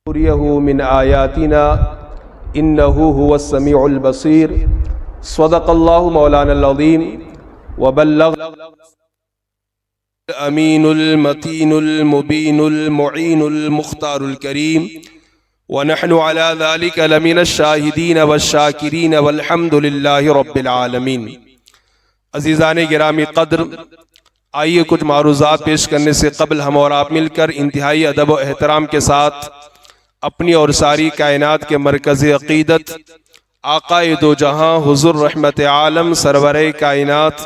युरियहु मिन आयातिना इन्नहु हुवस समीउल बसीर सदक़ल्लाहु मौलानल अज़ीम व बल्लग़ अमीनुल मतीनुल मुबीनुल मुईनुल मुख्तारुल करीम व नहनु अला ज़ालिका लमिनश शाहिदीन वश्शाकिरीन वल्हम्दुलिल्लाहि रब्बिल आलमीन। अज़ीज़ान गिरामी क़द्र, आइए कुछ मारूज़ात पेश करने से कबल हम और आप मिलकर इंतहाई अदब व एहतराम के साथ अपनी और सारी कायनात के मरकज़ अक़ीदत आक़ाए दो जहां हुज़ूर रहमत आलम सरवरे कायनात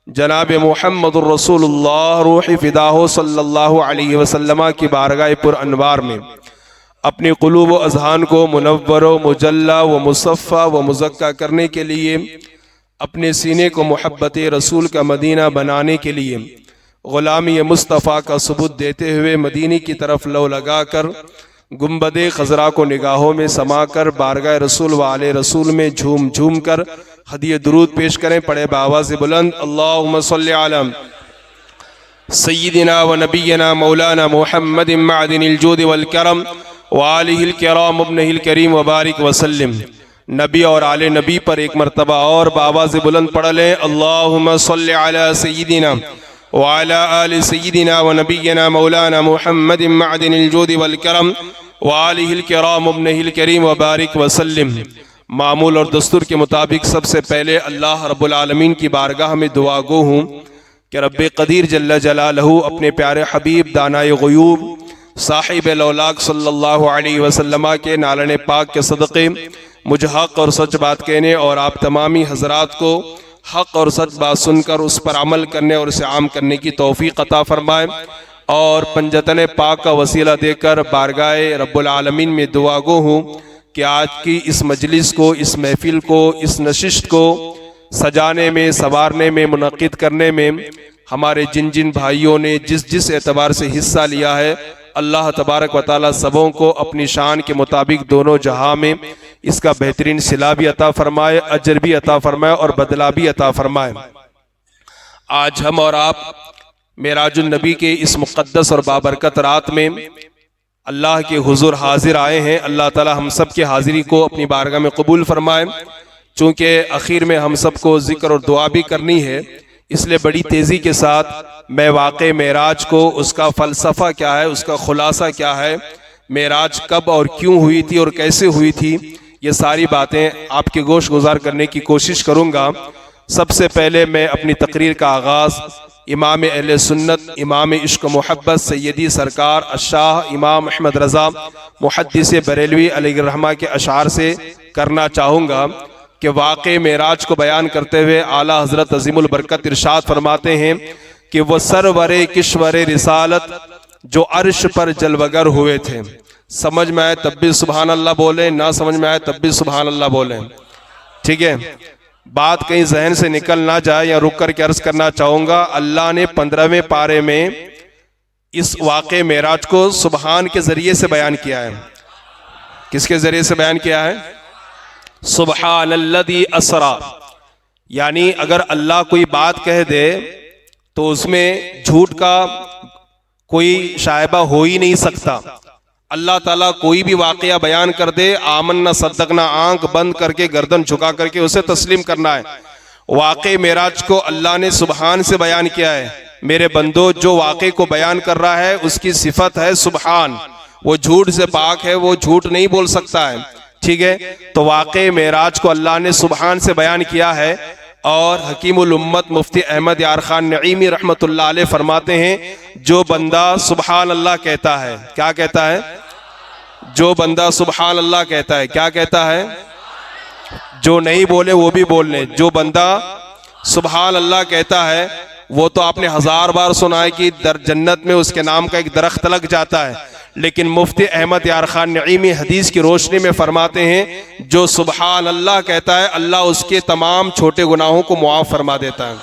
जनाब मुहम्मदुर रसूलुल्लाह रूह फ़िदा सल्लल्लाहु अलैहि वसल्लम की बारगाह पुर अनवार में अपनी क़ुलूब व अज़हान को मुनव्वर व मुजल्ला व मुसफ़्फ़ा व मुज़क्का करने के लिए, अपने सीने को मोहब्बत रसूल का मदीना बनाने के लिए, ग़ुलामी मुस्तफ़ा का सबूत देते हुए मदीने की तरफ लो लगा कर गुंबदे खजरा को निगाहों में समा कर बारगाह रसूल व आले रसूल में झूम झूम कर हदिये दुरूद पेश करें। पढ़े बावाज़ बुलंद अल्लाहुम्मा सल्लि अला सय्यिदिना व नबिय्यिना मौलाना मुहम्मदिन मअदिनिल जूदि वल करम व आलिहिल किराम इब्निहिल करीम व बारिक वसल्लम। नबी और आले नबी पर एक मरतबा और बावाज़ बुलंद पढ़ लें अल्लाहुम्मा सल्लि अला सय्यिदिना व अला आलि सय्यिदिना व नबिय्यिना मौलाना मुहम्मदिन मअदिनिल जूदि वल करम व आलिहिल किराम इब्निहिल करीम व बारिक वसल्लम। मामूल और दस्तूर के मुताबिक सबसे पहले अल्लाह रब्बुल आलमीन की बारगाह में दुआ गो हूँ कि रब्बे क़दीर जल्ल जलालहू अपने प्यारे हबीब दानाए ग़ुयूब साहिब लौलाक सल्लल्लाहु अलैहि वसल्लम के नालन पाक के सदक़े मुझ हक़ और सच बात कहने और आप तमामी हज़रात को हक़ और सच बात सुनकर उस पर अमल करने और उसे आम करने की तौफ़ीक़ अता फ़रमाए, और पंजतन पाक का वसीला देकर बारगाह रब्बुल आलमीन में दुआ गो हूँ कि आज की इस मजलिस को, इस महफिल को, इस नशिस्त को सजाने में, संवारने में, मुनक़्क़िद करने में हमारे जिन जिन भाइयों ने जिस जिस एतबार से हिस्सा लिया है, अल्लाह तबारक व तआला सबों को अपनी शान के मुताबिक दोनों जहां में इसका बेहतरीन सिला भी अता फरमाए, अजर भी अता फरमाए और बदला भी अता फरमाए। आज हम और आप मेराजुन नबी के इस मुक़द्दस और बाबरकत रात में अल्लाह के हुजूर हाजिर आए हैं। अल्लाह ताला हम सब की हाजिरी को अपनी बारगाह में कबूल फरमाए। चूँकि आखिर में हम सबको ज़िक्र और दुआ भी करनी है, इसलिए बड़ी तेज़ी के साथ मैं वाक़े मेराज को, उसका फ़लसफ़ा क्या है, उसका ख़ुलासा क्या है, मेराज कब और क्यों हुई थी और कैसे हुई थी, ये सारी बातें आपके गोश गुजार करने की कोशिश करूँगा। सबसे पहले मैं अपनी तकरीर का आगाज़ इमाम अहले सुन्नत, इमाम इश्क मोहब्बत सैयदी सरकार अशाह इमाम अहमद रज़ा मुहद्दिस बरेलवी अलैहिर्रहमा के अशार से करना चाहूँगा कि वाक़े मेराज को बयान करते हुए आला हज़रत अज़ीमुल बरकत इरशाद फरमाते हैं कि वह सरवरे किश्वरे रिसालत जो अर्श पर जलवगर हुए थे। समझ में आए तब भी सुभान अल्लाह बोलें, ना समझ में आए तब भी सुभान अल्लाह बोलें, ठीक है। बात कहीं जहन से निकल ना जाए या रुक कर के अर्ज करना चाहूँगा, अल्लाह ने 15वें पारे में इस वाक़े मेराज को सुबहान के ज़रिए से बयान किया है। किसके ज़रिए से बयान किया है? सुबहानल्लज़ी असरा। यानी अगर अल्लाह कोई बात कह दे तो उसमें झूठ का कोई शायबा हो ही नहीं सकता। अल्लाह ताला कोई भी वाक़या बयान कर दे, आमन्ना सद्दक़ना, आंख बंद करके गर्दन झुका करके उसे तस्लीम करना है। वाक़े मेराज को अल्लाह ने सुबहान से बयान किया है। मेरे बंदो, जो वाक़े को बयान कर रहा है उसकी सिफत है सुबहान, वो झूठ से पाक है, वो झूठ नहीं बोल सकता है, ठीक है। तो वाक़े मेराज को अल्लाह ने सुबहान से बयान किया है। और हकीमुल उम्मत मुफ्ती अहमद यार खान नईमी रहमतुल्लाह अलैह फरमाते हैं, जो बंदा सुबहान अल्लाह कहता है, क्या कहता है? जो बंदा सुबहान अल्लाह कहता है, क्या कहता है? जो नहीं बोले वो भी बोल लें। जो बंदा सुबहान अल्लाह कहता है वो तो आपने 1000 बार सुना है कि जन्नत में उसके नाम का एक दरख्त लग जाता है, लेकिन मुफ्ती अहमद यार खान नईमी हदीस की रोशनी में फरमाते हैं, जो सुबहान अल्लाह कहता है अल्लाह उसके तमाम छोटे गुनाहों को मुआफ़ फरमा देता है।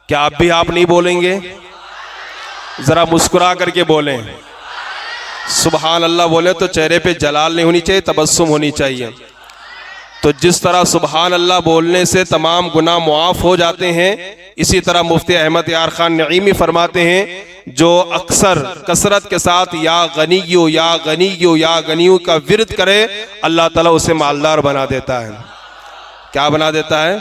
क्या आप भी आप नहीं बोलेंगे? ज़रा मुस्कुरा करके बोलें। सुबहान अल्लाह बोले तो चेहरे पे जलाल नहीं होनी चाहिए, तबस्सुम होनी चाहिए। तो जिस तरह सुबहान अल्लाह बोलने से तमाम गुनाह मुआफ़ हो जाते हैं, इसी तरह मुफ्ती अहमद यार खान नईमी फरमाते हैं, जो अक्सर कसरत के साथ या गनियो या गनियो या गनियो का विरद करे, अल्लाह ताला उसे मालदार बना देता है। क्या बना देता है?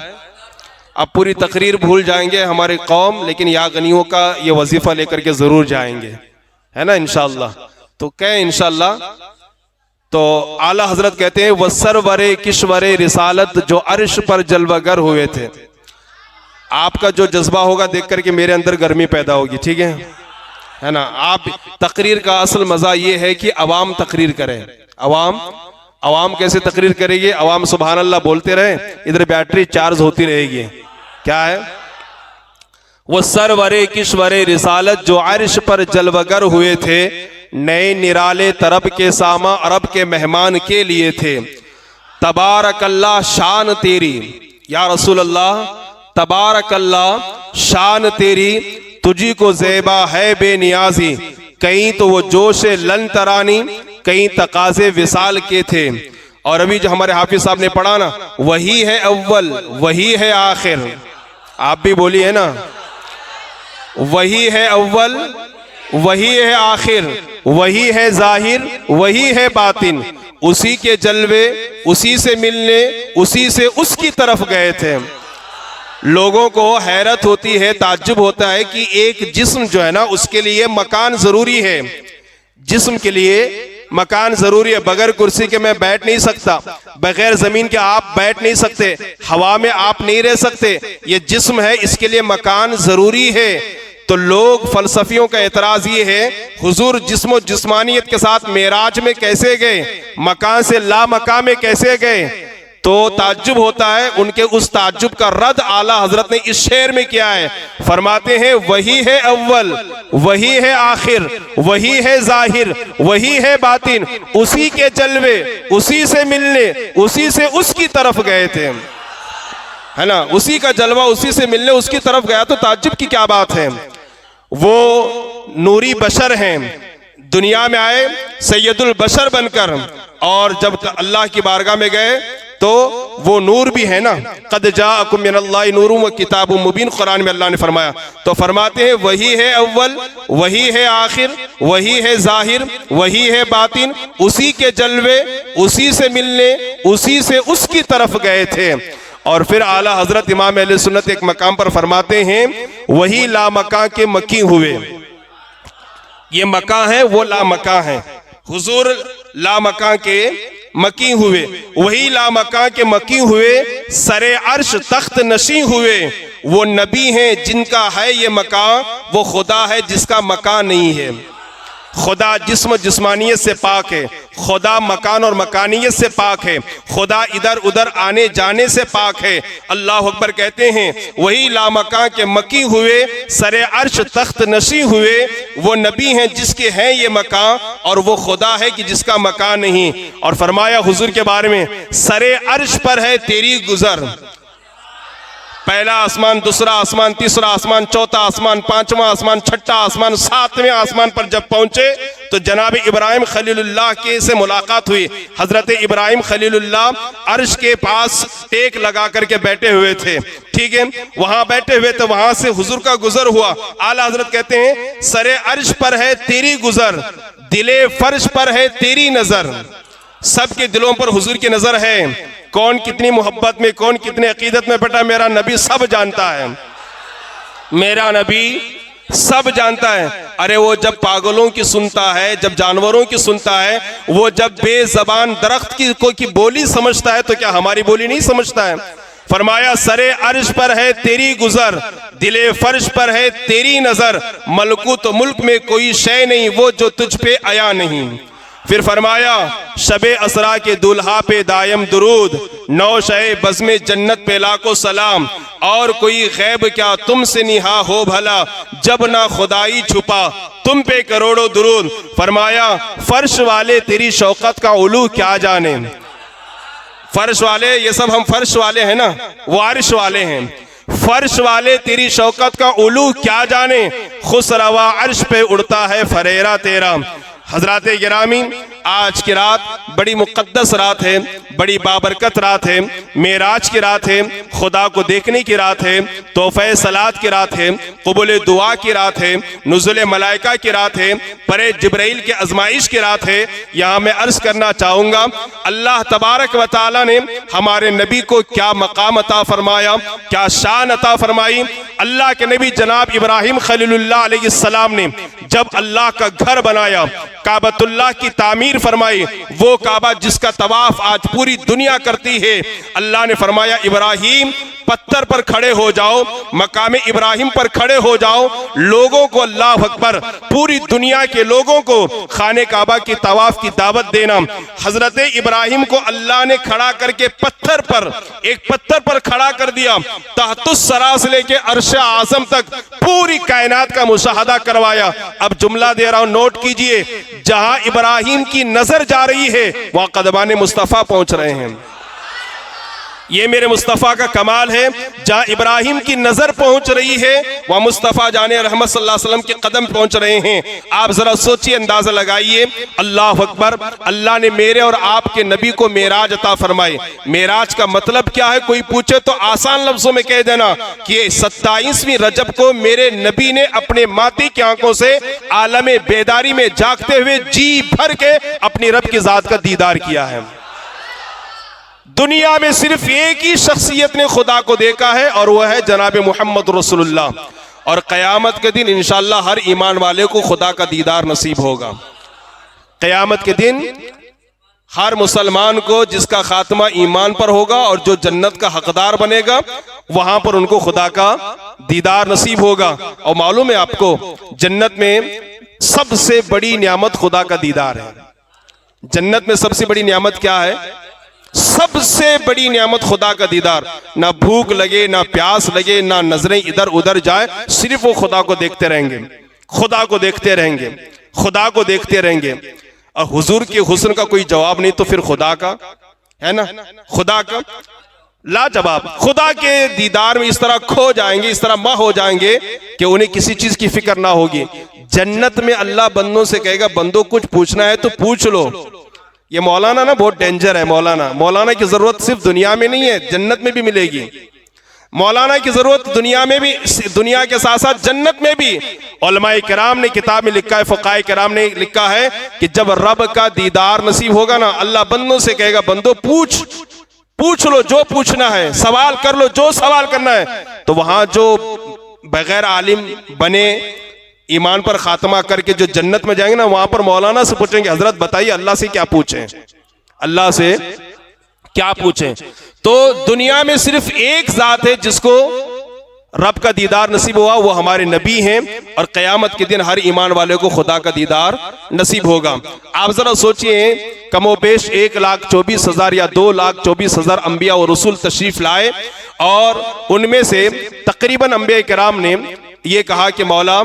अब पूरी तकरीर भूल जाएंगे हमारी कौम, लेकिन या गनियों का ये वजीफा लेकर के जरूर जाएंगे, है ना, इंशाअल्लाह। तो कहें इंशाअल्लाह। तो आला हजरत कहते हैं वसरवरे किश्वरे रिसालत जो अर्श पर जलवागर हुए थे। आपका जो जज्बा होगा देख करके मेरे अंदर गर्मी पैदा होगी, ठीक है ना। आप तकरीर का असल मजा ये है कि अवाम तकरीर करें। अवाम कैसे तकरीर करेगी? अवाम सुभान अल्लाह बोलते रहे, इधर बैटरी चार्ज होती रहेगी। क्या है? वो सरवरे किश्वरे रिसालत जो अर्श पर जलवागर हुए थे, नए निराले तरब के सामा अरब के मेहमान के लिए थे। तबारकल्लाह शान तेरी या रसूल अल्लाह, तबारकल्लाह शान तेरी, तुझी को ज़ेबा है बेनियाजी। कहीं तो वो जोश लन तरानी, कहीं तकाजे विसाल के थे। और अभी जो हमारे हाफिज साहब ने पढ़ा ना, वही है अव्वल वही है आखिर। आप भी बोलिए ना, वही है अव्वल वही है आखिर, वही है जाहिर वही है बातिन। उसी के जलवे उसी से मिलने उसी से उसकी तरफ गए थे। लोगों को हैरत होती है, ताज्जुब होता है कि एक जिस्म जो है ना, उसके लिए मकान जरूरी है। जिस्म के लिए मकान जरूरी है। बगैर कुर्सी के मैं बैठ नहीं सकता, बगैर जमीन के आप बैठ नहीं सकते, हवा में आप नहीं रह सकते। ये जिस्म है, इसके लिए मकान जरूरी है। तो लोग फलसफियों का एतराज ये है, हुजूर जिस्म जिस्मानियत के साथ मेराज में कैसे गए, मकान से ला मकान में कैसे गए? तो ताज्जुब होता है। उनके उस ताज्जुब का रद्द आला हजरत ने इस शेर में किया है। फरमाते हैं वही है अव्वल वही है आखिर, वही है जाहिर वही है बातिन। उसी के जलवे उसी से मिलने उसी से उसकी तरफ गए थे, है ना। उसी का जलवा उसी से मिलने उसकी तरफ गया, तो ताज्जुब की क्या बात है। वो नूरी बशर हैं, दुनिया में आए सैयदुल बशर बनकर, और जब अल्लाह की बारगाह में गए तो वो नूर भी है ना। कद जाअकुम मिनल्लाहि नूरुम व किताबुम मुबीन, कुरान में अल्लाह ने फरमाया। तो फरमाते हैं वही है अव्वल वही है आखिर, वही है जाहिर वही है बातिन। उसी के जलवे उसी से मिलने उसी से उसकी तरफ गए थे। और फिर आला हजरत इमाम अहले सुन्नत एक मकाम पर फरमाते हैं वही लामका के मकी हुए। ये मका है, वो लामका है। हुजूर लामका के मकी हुए, वही लामका के मकी हुए, सरे अर्श तख्त नशी हुए। वो नबी हैं जिनका है ये मका, वो खुदा है जिसका मका नहीं है। खुदा जिस्म जिस्मानियत से पाक है, खुदा मकान और मकानियत से पाक है, खुदा इधर उधर आने जाने से पाक है। अल्लाह अकबर कहते हैं वही लामका के मकी हुए, सरे अर्श तख्त नशी हुए। वो नबी हैं जिसके हैं ये मका, और वो खुदा है कि जिसका मकान नहीं। और फरमाया हुजूर के बारे में, सरे अर्श पर है तेरी गुजर। पहला आसमान, दूसरा आसमान, तीसरा आसमान, चौथा आसमान, पांचवा आसमान, छठा आसमान, सातवें आसमान पर जब पहुंचे तो जनाब इब्राहिम खलीलुल्लाह के से मुलाकात हुई। हजरत इब्राहिम खलीलुल्लाह अर्श के पास टेक लगा करके बैठे हुए थे, ठीक है। वहां बैठे हुए तो वहां से हुजूर का गुजर हुआ। आला हजरत कहते हैं सरे अर्श पर है तेरी गुजर, दिले फर्श पर है तेरी नजर। सबके दिलों पर हुजूर की नजर है। कौन कितनी मोहब्बत में, कौन कितने अकीदत में बैठा, मेरा नबी सब जानता है, मेरा नबी सब जानता है। अरे वो जब पागलों की सुनता है, जब जानवरों की सुनता है, वो जब बेजबान दरख्त की बोली समझता है, तो क्या हमारी बोली नहीं समझता है। फरमाया सरे अर्श पर है तेरी गुजर, दिले फर्श पर है तेरी नजर। मलकूत मुल्क में कोई शय नहीं वो जो तुझ पे आया नहीं। फिर फरमाया शबे असरा के दुल्हा पे दायम दुरूद, नौ शे बज़्मे जन्नत पे लाको सलाम। और कोई गैब क्या तुमसे निहा हो भला, जब ना खुदाई छुपा तुम पे करोड़ों दुरूद। फरमाया फर्श वाले तेरी शौकत का उलू क्या जाने। फर्श वाले, ये सब हम फर्श वाले हैं ना, वो अर्श वाले हैं। फर्श वाले तेरी शौकत का उलू क्या जाने, खुसरवा अर्श पे उड़ता है फरेरा तेरा। हजरात गिरामी, आज की रात बड़ी मुक़द्दस रात है, बड़ी बाबरकत रात है, मेराज की रात है, खुदा को देखने की रात है, तोहफ़े सलात की रात है, क़बूल दुआ की रात है, नुज़ुल मलाइका की रात है, परे जिब्राइल की आज़माइश की रात है। यहाँ मैं अर्ज़ करना चाहूँगा, अल्लाह तबारक व तआला ने हमारे नबी को क्या मकाम अता फरमाया, क्या शान अता फरमाई। अल्लाह के नबी जनाब इब्राहिम खलीलुल्लाह अलैहिस्सलाम ने जब अल्लाह का घर बनाया, काबतुल्लाह की तामीर फरमाई, वो काबा जिसका तवाफ आज पूरी दुनिया करती है, अल्लाह ने फरमाया इब्राहिम पत्थर पर खड़े हो जाओ, मकाम इब्राहिम पर खड़े हो जाओ, लोगों को अल्लाह अकबर, पूरी दुनिया के लोगों को खाने काबा की तवाफ की दावत देना। हजरत इब्राहिम को अल्लाह ने खड़ा करके पत्थर पर, एक पत्थर पर खड़ा कर दिया, तहतुस सरा से लेके अर्श आज़म तक पूरी कायनात का मुशाहदा करवाया। अब जुमला दे रहा हूं, नोट कीजिए, जहां इब्राहिम की नजर जा रही है वहां कदमाने मुस्तफा पहुंच रहे हैं। ये मेरे मुस्तफ़ा का कमाल है, जहाँ इब्राहिम की नज़र पहुँच रही है वहाँ मुस्तफ़ा जाने रहमत सल्लल्लाहु अलैहि वसल्लम के कदम पहुँच रहे हैं। आप ज़रा सोचिए, अंदाज़ा लगाइए। अल्लाह अकबर, अल्लाह ने मेरे और आपके नबी को मेराज अता फरमाई। मेराज का मतलब क्या है, कोई पूछे तो आसान लफ्ज़ों में कह देना कि 27वीं रजब को मेरे नबी ने अपने माती की आंखों से आलम बेदारी में जागते हुए जी भर के अपनी रब की ज़ात का दीदार किया है। दुनिया में सिर्फ एक ही शख्सियत ने खुदा को देखा है और वह है जनाब मोहम्मद रसूलुल्लाह। और क़यामत के दिन इंशाअल्लाह हर ईमान वाले को खुदा का दीदार नसीब होगा। क़यामत के दिन हर मुसलमान को जिसका खात्मा ईमान पर होगा और जो जन्नत का हकदार बनेगा, वहां पर उनको खुदा का दीदार नसीब होगा। और मालूम है आपको, जन्नत में सबसे बड़ी नियामत खुदा का दीदार है। जन्नत में सबसे बड़ी नियामत क्या है? सबसे बड़ी नियामत खुदा का दीदार। ना भूख लगे, ना प्यास लगे, ना नजरें इधर उधर जाए, सिर्फ वो खुदा को देखते रहेंगे, खुदा को देखते रहेंगे, खुदा को देखते रहेंगे। और हुजूर के हुस्न का कोई जवाब नहीं तो फिर खुदा का है ना, खुदा का लाजवाब। खुदा के दीदार में इस तरह खो जाएंगे, इस तरह माह हो जाएंगे कि उन्हें किसी चीज की फिक्र ना होगी। जन्नत में अल्लाह बंदों से कहेगा, बंदों कुछ पूछना है तो पूछ लो। ये मौलाना ना बहुत डेंजर है। मौलाना की जरूरत सिर्फ दुनिया में नहीं है, जन्नत में भी मिलेगी। मौलाना की जरूरत दुनिया में भी, दुनिया के साथ साथ जन्नत में भी। उलमाए किराम ने किताब में लिखा है, फुक़ाए किराम ने लिखा है कि जब रब का दीदार नसीब होगा ना, अल्लाह बंदों से कहेगा, बंदो पूछ लो जो पूछना है, सवाल कर लो जो सवाल करना है। तो वहां जो बगैर आलिम बने, ईमान पर खात्मा करके जो जन्नत में जाएंगे ना, वहां पर मौलाना से पूछेंगे, हजरत बताइए अल्लाह से क्या पूछें, अल्लाह से क्या पूछें। तो दुनिया में सिर्फ एक जात है जिसको रब का दीदार नसीब हुआ, वो हमारे नबी हैं। और क़यामत के दिन हर ईमान वाले को खुदा का दीदार नसीब होगा। आप जरा सोचिए, कमोबेश 1,24,000 या 2,24,000 अंबिया और रसूल तशरीफ लाए, और उनमें से तकरीबन अंबिया किराम ने ये कहा कि मौला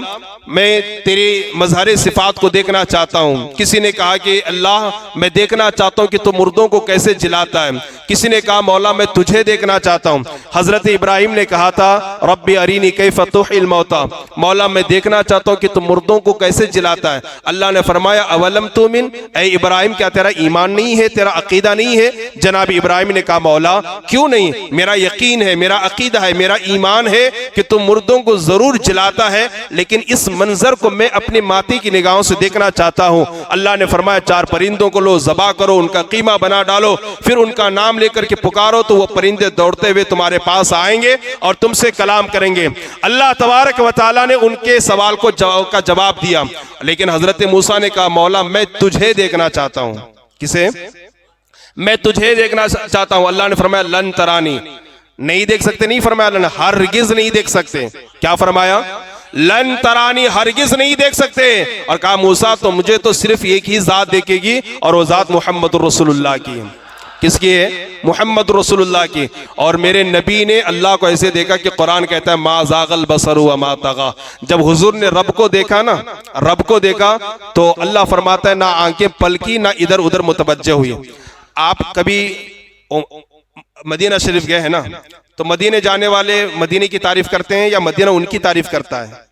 मैं तेरी मजहर सिफात को देखना चाहता हूँ। किसी ने कहा कि अल्लाह मैं देखना चाहता हूँ कि तू मुर्दों को कैसे जिलाता है। किसी ने कहा मौला मैं तुझे देखना चाहता हूँ। हजरत इब्राहिम ने कहा था रब्बी अरीनी कैफ़ तुहिल मौता, मौला मैं देखना चाहता हूँ कि तू मुर्दों को कैसे जिलाता है। अल्लाह ने फरमाया अवलम तुमिन, ऐ इब्राहिम क्या तेरा ईमान नहीं है, तेरा अकीदा नहीं है? जनाब इब्राहिम ने कहा मौला क्यों नहीं, मेरा यकीन है, मेरा अकीदा है, मेरा ईमान है कि तू मुर्दों को जरूर जिलाता है, लेकिन इस मंजर को मैं अपनी माती की निगाहों से देखना चाहता हूं। अल्लाह ने फरमाया 4 परिंदों को लो, ज़बा करो, उनका कीमा बना डालो, फिर उनका नाम लेकर के पुकारो तो वो परिंदे दौड़ते हुए तुम्हारे पास आएंगे और तुमसे कलाम करेंगे। अल्लाह तबारक व तआला ने उनके सवाल को का जवाब दिया। लेकिन हजरत मूसा ने कहा मौला मैं तुझे देखना चाहता हूं। किसे? मैं तुझे देखना चाहता हूं। अल्लाह ने फरमाया लन तरानी, नहीं देख सकते, नहीं फरमाया हरगिज नहीं देख सकते। क्या फरमाया? लन तरानी, हरगिज नहीं देख सकते। और कहा मूसा तो मुझे तो सिर्फ एक ही जात देखेगी और वो जात मोहम्मद रसूलुल्लाह की। किसकी है? मोहम्मद रसूलुल्लाह की। और मेरे नबी ने अल्लाह को ऐसे देखा कि कुरान कहता है मा ज़ागल बसरु व मा तगा। जब हुजूर ने रब को देखा ना, रब को देखा तो अल्लाह फरमाता है ना आंखें पलकी ना इधर उधर मुतवज्जह हुई। आप कभी मदीना शरीफ गए हैं ना, तो मदीने जाने वाले मदीने की तारीफ करते हैं या मदीना उनकी तारीफ करता है?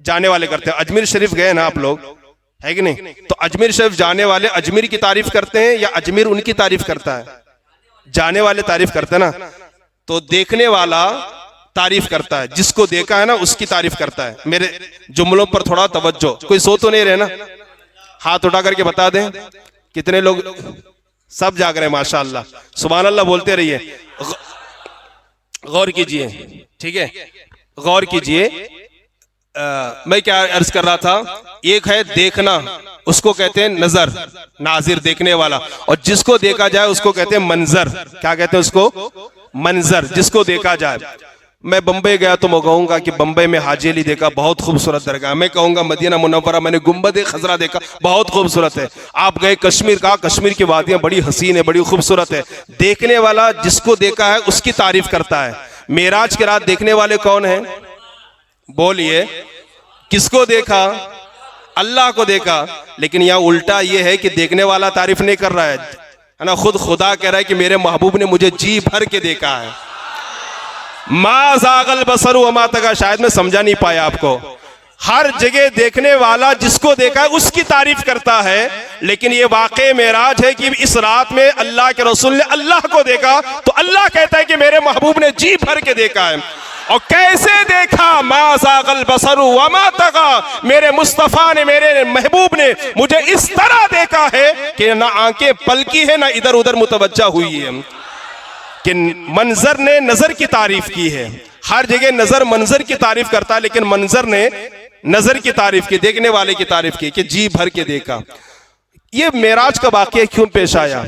जाने वाले करते हैं। अजमेर शरीफ गए ना आप लोग, है कि नहीं? तो अजमेर शरीफ जाने वाले अजमेर की तारीफ करते हैं या अजमेर उनकी तारीफ करता है? जाने वाले तारीफ करते हैं ना। तो देखने वाला तारीफ करता है, जिसको देखा है ना उसकी तारीफ करता है। मेरे जुमलों पर थोड़ा तवज्जो, कोई सो तो नहीं रहे ना? हाथ उठा करके बता दें कितने लोग, सब जाग रहे हैं माशाअल्लाह, सुभान अल्लाह बोलते रहिए। गौर कीजिए, ठीक है, गौर कीजिए। मैं क्या अर्ज कर रहा था, एक है देखना, उसको कहते हैं नजर, नाजिर देखने वाला, और जिसको देखा जाए उसको कहते हैं मंजर। क्या कहते हैं उसको? मंजर, जिसको देखा जाए। मैं बंबई गया तो मैं कहूंगा कि बंबई में हाजी अली देखा, बहुत खूबसूरत दरगाह। मैं कहूंगा मदीना मुनव्वरा मैंने गुंबद खजरा देखा, बहुत खूबसूरत है। आप गए कश्मीर, का कश्मीर की वादियां बड़ी हसीन है, बड़ी खूबसूरत है। देखने वाला जिसको देखा है उसकी तारीफ करता है। मेराज की रात देखने वाले कौन है? बोलिए, किसको देखा? अल्लाह को देखा। लेकिन यहाँ उल्टा ये है कि देखने वाला तारीफ नहीं कर रहा है ना, खुद खुदा कह रहा है कि मेरे महबूब ने मुझे जी भर के देखा है। मा ज़ाग़ल बसरु वमा तग़ा, शायद मैं समझा नहीं पाया आपको। हर जगह देखने वाला जिसको देखा है उसकी तारीफ करता है। लेकिन ये वाक़े मेराज है कि इस रात में अल्लाह के रसूल ने अल्लाह को देखा, तो अल्लाह कहता है कि मेरे महबूब ने जी भर के देखा है। और कैसे देखा? मा ज़ाग़ल बसरु वमा तग़ा, मेरे मुस्तफ़ा ने, मेरे महबूब ने मुझे इस तरह देखा है कि ना आंखें पलकी है ना इधर उधर मुतवज्जा हुई है। कि मंजर ने नजर की तारीफ की है। हर जगह नजर मंजर की तारीफ करता है, लेकिन मंजर ने नजर की तारीफ की, देखने वाले की तारीफ की कि जी भर के देखा। ये मेराज का वाक़या क्यों पेश आया?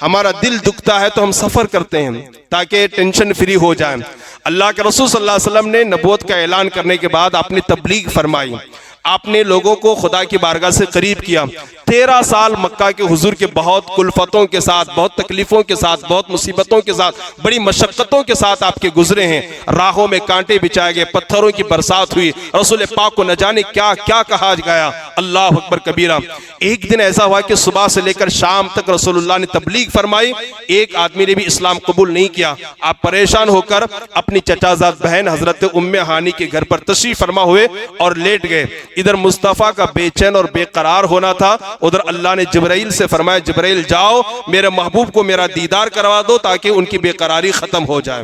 हमारा दिल दुखता है तो हम सफर करते हैं ताकि टेंशन फ्री हो जाए। अल्लाह के रसूल सल्लल्लाहु अलैहि वसल्लम ने नबूवत का ऐलान करने के बाद आपने तबलीग फरमाई, आपने लोगों को खुदा की बारगाह से करीब किया। 13 साल मक्का के हुजूर के बहुत कुल्फतों के साथ, बहुत तकलीफों के साथ, बहुत मुसीबतों के साथ, बड़ी मशक्क़तों के साथ आपके गुजरे हैं। राहों में कांटे बिछाए गए, पत्थरों की बरसात हुई, रसूल पाक को न जाने क्या क्या कहा गया। अल्लाह अकबर कबीरा। एक दिन ऐसा हुआ कि सुबह से लेकर शाम तक रसूलुल्लाह ने तबलीग फरमाई, एक आदमी ने भी इस्लाम कबूल नहीं किया। आप परेशान होकर अपनी चचाजाद बहन हजरत उम्मे हानी के घर पर तशरीफ फरमा हुए और लेट गए। इधर मुस्तफ़ा का बेचैन और बेकरार होना था, उधर अल्लाह ने जिब्राइल से फरमाया, जिब्राइल जाओ मेरे महबूब को मेरा दीदार करवा दो ताकि उनकी बेकरारी खत्म हो जाए,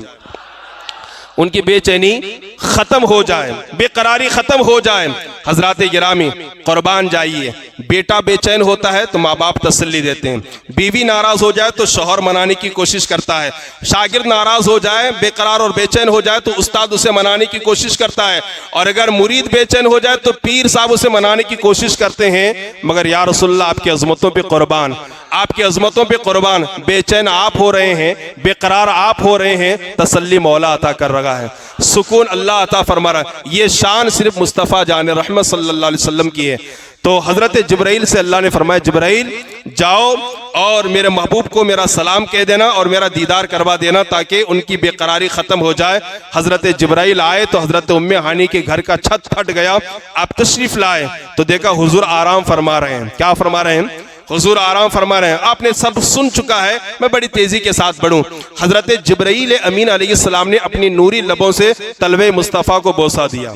उनकी बेचैनी खत्म हो जाए, बेकरारी खत्म हो जाए। हजरात गिरामी कुर्बान जाइए, बेटा बेचैन होता है तो माँ बाप तसल्ली देते हैं, बीवी नाराज हो जाए तो शौहर मनाने की कोशिश करता है, शागिर्द नाराज हो जाए, बेकरार और बेचैन हो जाए तो उस्ताद उसे मनाने की कोशिश करता है, और अगर मुरीद बेचैन हो जाए तो पीर साहब उसे मनाने की कोशिश करते हैं। मगर या रसूलल्लाह आपकी अजमतों पे कुर्बान, आपकी अजमतों पे कुर्बान, बेचैन आप हो रहे हैं, बेकरार आप हो रहे हैं, तसल्ली मौला अता कर रहा है, सुकून अल्लाह अता फरमा रहा है। ये शान सिर्फ मुस्तफ़ा जान रहमत सल्लल्लाहु अलैहि वसल्लम की है। तो हजरत जिब्राइल से अल्लाह ने फरमाया, जिब्राइल जाओ और मेरे महबूब को मेरा सलाम कह देना और मेरा दीदार करवा देना ताकि उनकी बेकरारी खत्म हो जाए। हजरत जिब्राइल आए तो हजरत उम्मे हानी के घर का छत फट गया। आप तशरीफ लाए तो देखा हुजूर आराम फरमा रहे हैं। क्या फरमा रहे हैं? हुजूर आराम फरमा रहे हैं। आपने सब सुन चुका है, मैं बड़ी तेजी के साथ बढ़ूं। हजरत जिब्राइल अमीन अलैहिस्सलाम ने अपनी नूरी लबों से तलवे मुस्तफ़ा को बोसा दिया,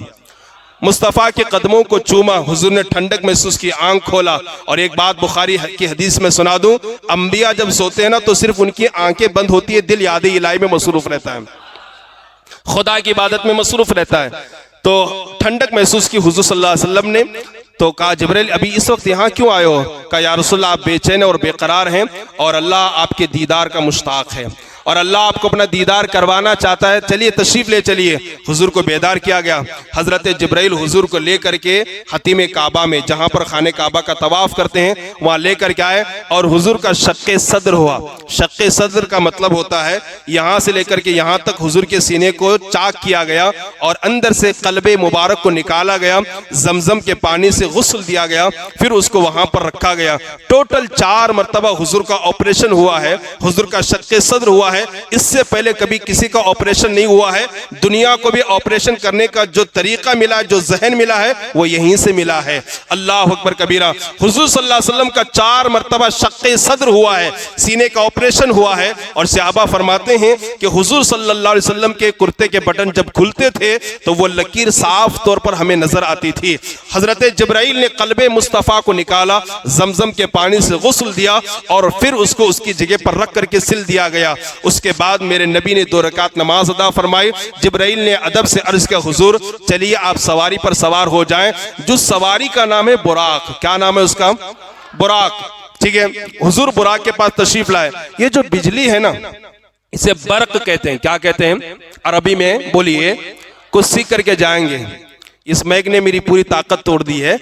मुस्तफ़ा के कदमों को चूमा, हुजूर ने ठंडक महसूस की, आंख खोला। और एक बात बुखारी की हदीस में सुना दूं, अंबिया जब सोते हैं ना तो सिर्फ उनकी आंखें बंद होती है, दिल याद इलाही में मसरूफ रहता है, खुदा की इबादत में मसरूफ रहता है। तो ठंडक महसूस की हुजूर सल्लल्लाहु अलैहि वसल्लम ने, तो कहा जिब्राइल अभी इस वक्त यहाँ क्यों आए हो? कहा या रसूलल्लाह आप बेचैन और बेकरार हैं और अल्लाह आपके दीदार का मुश्ताक है और अल्लाह आपको अपना दीदार करवाना चाहता है, चलिए तशरीफ ले चलिए। हुजूर को बेदार किया गया। हजरत जिब्राइल हुजूर को लेकर के हतीम काबा में, जहां पर खाने काबा का तवाफ करते हैं, वहां लेकर के आए और हुजूर का शक्के सद्र हुआ। शक्के सद्र का मतलब होता है यहां से लेकर के यहां तक हुजूर के सीने को चाक किया गया और अंदर से कल्बे मुबारक को निकाला गया, जमजम के पानी से गुस्ल दिया गया, फिर उसको वहां पर रखा गया। टोटल 4 मरतबा हुजूर का ऑपरेशन हुआ है, हुजूर का शक्के सद्र हुआ है। है, इससे पहले कभी किसी का ऑपरेशन नहीं हुआ है। दुनिया को भी ऑपरेशन करने का जो तरीका मिला, जो जहन मिला है, वो यहीं से मिला है। अल्लाह अकबर कबीरा। हुजूर सल्लल्लाहु अलैहि वसल्लम का 4 मरतबा शक्के सद्र हुआ है, सीने का ऑपरेशन हुआ है। और सहाबा फरमाते हैं कि हुजूर सल्लल्लाहु अलैहि वसल्लम के कुर्ते के बटन जब खुलते थे तो वो लकीर साफ तौर पर हमें नजर आती थी। हजरत जिब्राइल ने कल्बे मुस्तफ़ा को निकाला, जमजम के पानी से गुस्ल दिया और फिर उसको उसकी जगह पर रख करके सिल दिया गया। उसके बाद मेरे नबी ने 2 रकात नमाज अदा फरमाई। जिब्राइल ने अदब से अर्ज किया, हुजूर चलिए आप सवारी पर सवार हो जाएं। जिस सवारी का नाम है बुराक। क्या नाम है उसका? बुराक। ठीक है, हुजूर बुराक के पास तशरीफ लाए। ये जो बिजली है ना, इसे बर्क कहते हैं। क्या कहते हैं अरबी में? बोलिए, कुछ सीख करके जाएंगे। इस मैग ने मेरी पूरी ताकत तोड़ दी है।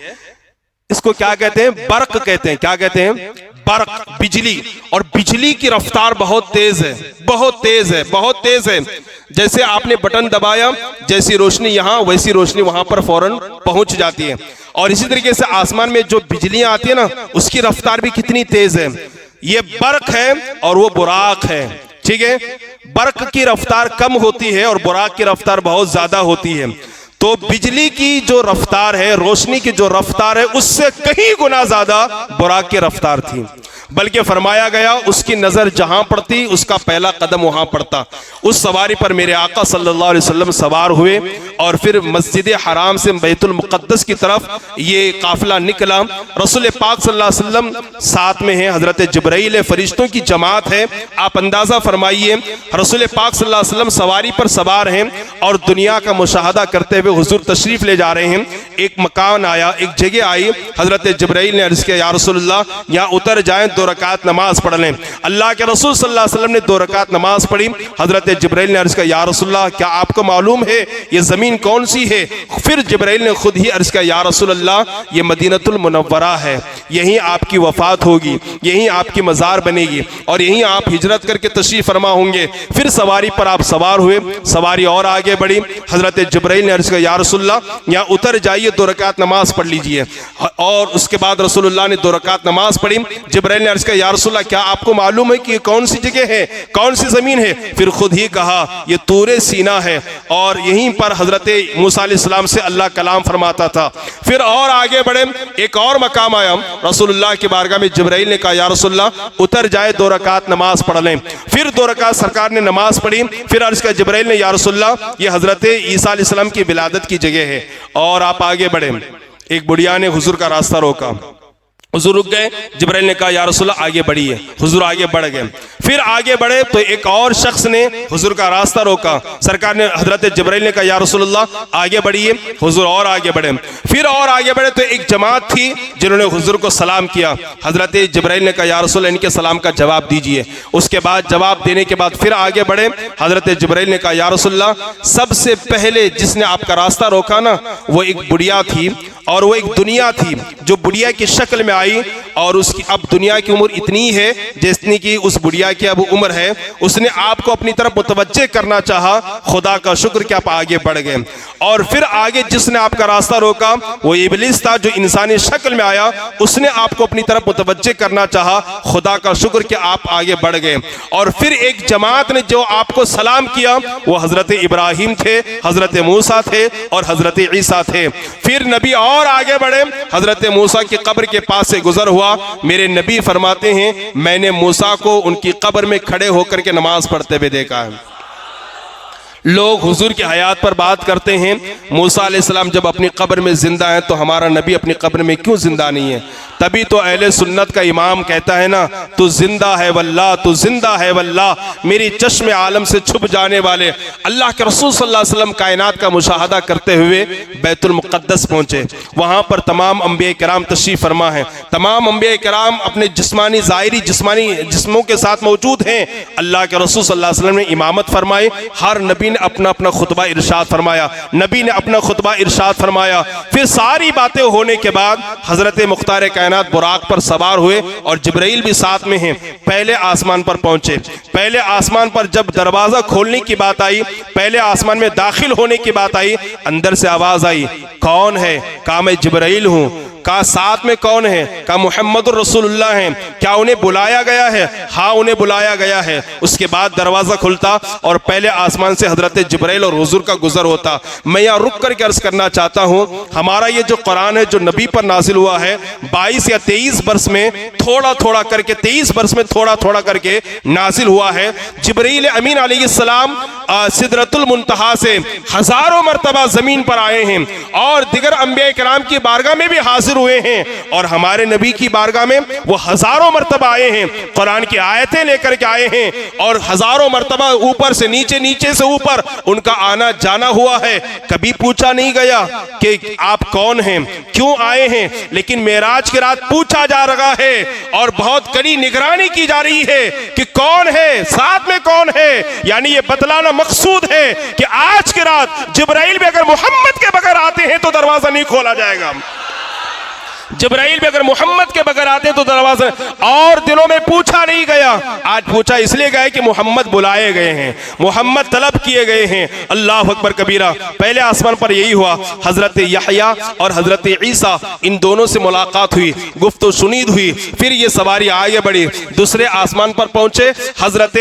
इसको क्या कहते हैं? बर्क कहते हैं। क्या कहते हैं? बर्क, बिजली। और बिजली की रफ्तार बहुत तेज है, बहुत तेज है, बहुत तेज है। जैसे आपने बटन दबाया, जैसी रोशनी यहाँ वैसी रोशनी वहां पर फौरन पहुंच जाती है। और इसी तरीके से आसमान में जो बिजलियां आती है ना, उसकी रफ्तार भी कितनी तेज है। ये बर्क है और वो बुराक है। ठीक है, बर्क की रफ्तार कम होती है और बुराक की रफ्तार बहुत ज्यादा होती है। तो बिजली की जो रफ्तार है, रोशनी की जो रफ्तार है, उससे कहीं गुना ज्यादा बुराक की रफ्तार थी। बल्कि फरमाया गया उसकी नजर जहां पड़ती उसका पहला कदम वहां पड़ता। उस सवारी पर मेरे आका सल्लल्लाहु अलैहि वसल्लम सवार हुए और फिर मस्जिद हराम से बैतुल मुक़द्दस की तरफ ये काफिला निकला। रसूल पाक सल्लल्लाहु अलैहि वसल्लम साथ में हैं, हजरत जिब्राइल फरिश्तों की जमात है। आप अंदाजा फरमाइए, रसूल पाक सल्लल्लाहु अलैहि वसल्लम सवारी पर सवार हैं और दुनिया का मुशाहदा करते हुए हुजूर तशरीफ ले जा रहे हैं। एक मकान आया, एक जगह आई। हजरत जिब्राइल ने अर्ज किया, या रसूलल्लाह यहाँ उतर जाएं, 2 रकात नमाज पढ़ लें। अल्लाह के रसूल सल्लल्लाहु अलैहि वसल्लम ने 2 रकात नमाज पढ़ी। हजरत जिब्राइल ने अर्ज किया, या रसूलल्लाह क्या आपको मालूम है ये जमीन कौन सी है? फिर जिब्राइल ने खुद ही अर्ज किया, या रसूलल्लाह ये मदीनतुल मुनव्वरा है, यहीं आपकी वफात होगी, यहीं आपकी मज़ार बनेगी और यहीं आप हिजरत करके तशरीफ फरमा होंगे। फिर सवारी पर आप सवार हुए, सवारी और आगे बढ़ी। हजरत जिब्राइल ने अर्ज किया, या रसूलल्लाह यहाँ उतर जाइए, 2 रकात नमाज पढ़ लीजिए। और उसके बाद रसूलुल्लाह ने 2 रकात नमाज पढ़ी। जिब्राइल ने अर्ज किया, या रसूलल्लाह क्या आपको मालूम है कि ये कौन सी जगह है, कौन सी जमीन है? फिर खुद ही कहा, ये तूरे सीना है और यहीं पर हजरत मूसा अलैहिस्सलाम से अल्लाह कलाम फरमाता था। फिर और आगे बढ़े, एक और मकाम आया। रसूलुल्लाह की बारगाह में जिब्राइल ने कहा, या रसूलल्लाह उतर जाए, 2 रकात नमाज पढ़ लें। फिर 2 रकात सरकार ने नमाज पढ़ी। फिर अर्ज किया जिब्राइल ने, या रसूलल्लाह ये हजरत ईसा अलैहिस्सलाम की विलादत की जगह है। और आप आगे बढ़े। एक बुढ़िया ने हुजूर का रास्ता रोका, हुजूर रुक गए। जिब्राइल ने कहा, या रसूलल्लाह आगे बढ़िए। हुजूर आगे बढ़ गए। फिर आगे बढ़े तो एक और शख्स ने हुजूर का रास्ता रोका। सरकार ने, हजरत जिब्राइल ने कहा, या रसूलल्लाह आगे बढ़िए। हुजूर और आगे बढ़े। फिर और आगे बढ़े तो एक जमात थी जिन्होंने हुजूर को सलाम किया। हजरत जिब्राइल ने कहा, या रसूलल्लाह इनके सलाम का जवाब दीजिए। उसके बाद जवाब देने के बाद फिर आगे बढ़े। हजरत जिब्राइल ने कहा, या रसूलल्लाह सबसे पहले जिसने आपका रास्ता रोका ना, वो एक बुढ़िया थी और वो एक दुनिया थी जो बुढ़िया की शक्ल में आई और उसकी अब दुनिया की उम्र इतनी है जितनी कि उस बुढ़िया की अब उम्र है। उसने आपको अपनी तरफ मुतवज्जे करना चाहा। खुदा का शुक्र कि आप आगे बढ़ गए। और फिर आगे जिसने आपका रास्ता रोका वो इब्लिस था जो इंसानी शक्ल में आया। उसने आपको अपनी तरफ मुतवज्जे करना चाहा। खुदा का शुक्र कि आप आगे बढ़ गए। और फिर एक जमात ने जो आपको सलाम किया वो हजरत इब्राहिम थे, हजरत मूसा थे और हजरत ईसा थे। फिर नबी और आगे बढ़े। हजरत मूसा की कब्र के पास से गुजर हुआ। मेरे नबी फरमाते हैं मैंने मूसा को उनकी कब्र में खड़े होकर के नमाज पढ़ते हुए देखा है। लोग हुजूर की हयात पर बात करते हैं, मूसा अलैहिस्सलाम जब अपनी कब्र में जिंदा है तो हमारा नबी अपनी कब्र में क्यों जिंदा नहीं है? तभी तो अहले सुन्नत का इमाम कहता है ना, तू जिंदा है वल्लाह, तू जिंदा है वल्लाह। मेरी चश्मे आलम से छुप जाने वाले अल्लाह के रसूल सल्लल्लाहु अलैहि वसल्लम कायनात का मुशाहदा करते हुए बैतुल मुक़द्दस पहुंचे। वहां पर तमाम अंबिया किराम तशरीफ फरमा है। तमाम अंबिया किराम अपने जिस्मानी ज़ाहिरी जिस्मानी जिस्मों के साथ मौजूद हैं। अल्लाह के रसूल सल्लल्लाहु अलैहि वसल्लम ने इमामत फरमाई। हर नबी अपना अपना खुतबा इरशाद फरमाया। नबी ने अपना खुतबा इरशाद फरमाया। फिर सारी बातें होने के बाद हजरत मुख्तार कायनात बुराक पर सवार हुए और जिब्राइल भी साथ में हैं। पहले आसमान पर पहुंचे। पहले आसमान पर जब दरवाजा खोलने की बात आई, पहले आसमान में दाखिल होने की बात आई, अंदर से आवाज आई, कौन है? कहा मैं जिब्राइल हूं। कहा साथ में कौन है? कहा मुहम्मदुर रसूलुल्लाह हैं। क्या उन्हें बुलाया गया है? हाँ उन्हें बुलाया गया है। उसके बाद दरवाजा खुलता और पहले आसमान से हजरत जिब्राइल और हुजूर का गुजर होता। मैं यहाँ रुक करके अर्ज करना चाहता हूँ, हमारा ये जो कुरान है जो नबी पर नाजिल हुआ है 22 या 23 वर्ष में थोड़ा थोड़ा करके 23 वर्ष में थोड़ा थोड़ा करके नाजिल हुआ है। जिब्रील अमीन अलैहिस्सलाम सिदरतुल मुंतहा से हजारों मरतबा जमीन पर आए हैं और दिगर अंबिया किराम की बारगाह में भी हाजिर हुए हैं और हमारे नबी की बारगाह में वो हजारों मरतबा आए हैं, कुरान की आयतें लेकर के आए हैं और हजारों मरतबा ऊपर से नीचे, नीचे से ऊपर उनका आना जाना हुआ है। कभी पूछा नहीं गया कि आप कौन हैं, क्यों आए हैं, लेकिन मेराज की रात पूछा जा रहा है और बहुत कड़ी निगरानी की जा रही है कि कौन है, साथ में कौन है। यानी ये बतलाना मकसूद है कि आज की रात जिब्राइल भी अगर मोहम्मद के बगैर आते हैं तो दरवाजा नहीं खोला जाएगा। जिब्राइल भी अगर मोहम्मद के बगैर आते तो दरवाजा, और दिनों में पूछा नहीं गया, आज पूछा इसलिए गए कि मोहम्मद बुलाए गए हैं, मोहम्मद तलब किए गए हैं। अल्लाह अकबर कबीरा। पहले आसमान पर यही हुआ, हजरत यहया और हजरत ईसा इन दोनों से मुलाकात हुई, गुफ्तगू सुनीद हुई। फिर ये सवारी आगे बढ़ी, दूसरे आसमान पर पहुंचे हजरत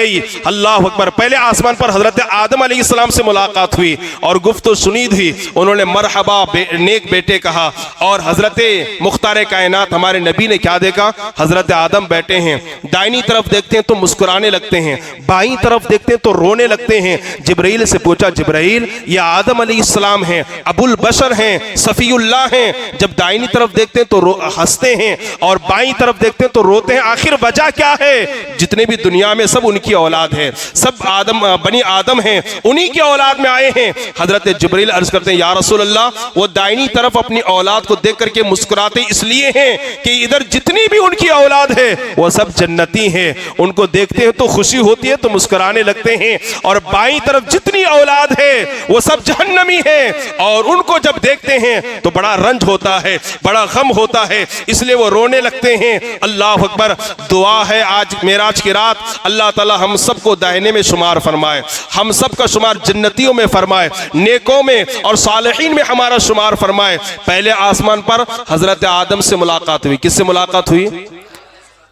अल्लाह अकबर पहले आसमान पर हजरत आदम अलैहिस्सलाम से मुलाकात हुई और गुफ्तगू सुनीद हुई। उन्होंने मरहबा नेक बेटे कहा और हजरत मुख्तार कायनात हमारे नबी ने क्या देखा? हजरत आदम बैठे हैं, दाहिनी तरफ देखते हैं तो मुस्कुराने लगते हैं, बाईं तरफ देखते हैं तो रोने लगते हैं। जिब्राइल से पूछा, जिब्राइल ये आदम अलैहिस्सलाम हैं, अबुल बशर हैं, सफीउल्लाह हैं। जब दाहिनी तरफ देखते हैं तो हंसते हैं और बाईं तरफ देखते हैं तो रोते हैं, आखिर वजह क्या है? जितने भी दुनिया में सब उनकी औलाद है, सब आदम बनी आदम हैं, उन्हीं की औलाद में आए हैं। हजरत जिब्राइल अर्ज करते हैं, या रसूल अल्लाह वो दाहिनी तरफ अपनी औलाद को देख करके मुस्कुराते इसलिए हैं कि इधर जितनी भी उनकी औलाद है वो सब जन्नती हैं, उनको देखते हैं तो खुशी होती है तो मुस्कुराने लगते हैं, और बाईं तरफ जितनी औलाद है वो सब जहन्नमी है और उनको जब देखते हैं तो बड़ा रंज होता है, बड़ा गम होता है, इसलिए वो रोने लगते हैं। अल्लाह अकबर। दुआ है आज मेराज की रात अल्लाह ताला हम सबको दाहिने में शुमार फरमाए, हम सबका शुमार जन्नतियों में फरमाए, नेकों में और सालिहीन में हमारा शुमार फरमाए। पहले आसमान पर हजरत आदम से मुलाकात हुई। किससे मुलाकात हुई?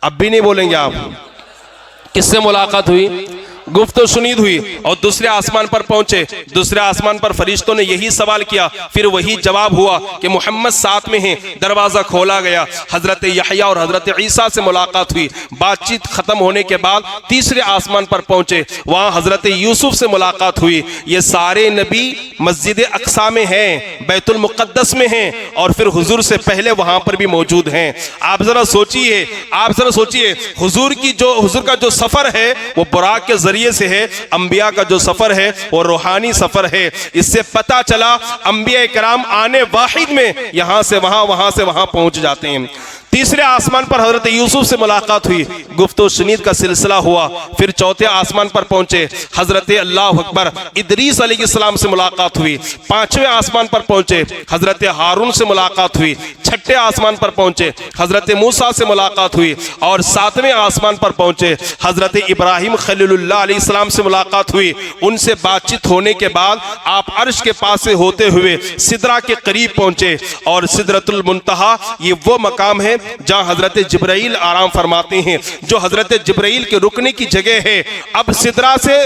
अब भी नहीं बोलेंगे आप। किससे मुलाकात हुई? गुफ्तगू सुनीद हुई और दूसरे आसमान पर पहुंचे। दूसरे आसमान पर फरिश्तों ने यही सवाल किया, फिर वही जवाब हुआ कि मोहम्मद साथ में हैं। दरवाजा खोला गया, हजरत यहया और हजरत ईसा से मुलाकात हुई। बातचीत खत्म होने के बाद तीसरे आसमान पर पहुंचे, वहां हजरत यूसुफ से मुलाकात हुई। ये सारे नबी मस्जिद अक्सा में हैं, बैतुल मुक़द्दस में हैं और फिर हुजूर से पहले वहां पर भी मौजूद हैं। आप जरा सोचिए, हुजूर का जो सफर है वो बुराक के जरिए से है, अंबिया का जो सफर है वो रूहानी सफर है। इससे पता चला अंबिया किराम आने वाहिद में यहां से वहां पहुंच जाते हैं। तीसरे आसमान पर हजरत यूसुफ से मुलाकात हुई, गुफ्तगू सुनीद का सिलसिला हुआ। फिर चौथे आसमान पर पहुंचे, हजरत अल्लाह अकबर इदरीस अलैहिस्सलाम से मुलाकात हुई। पांचवें आसमान पर पहुंचे, हजरत हारून से मुलाकात हुई। छठे आसमान पर पहुंचे, हजरत मूसा से मुलाकात हुई और सातवें आसमान पर पहुंचे, हजरत इब्राहिम खलीलुल्लाह अलैहिस्सलाम से मुलाकात हुई। उनसे बातचीत होने के बाद आप अर्श के पास से होते हुए सिदरा के करीब पहुंचे और सिदरतुल मुंतहा ये वो मकाम है जहां हजरत जिब्राइल आराम फरमाते हैं, जो हजरत जिब्राइल के रुकने की जगह है। अब सिदरा से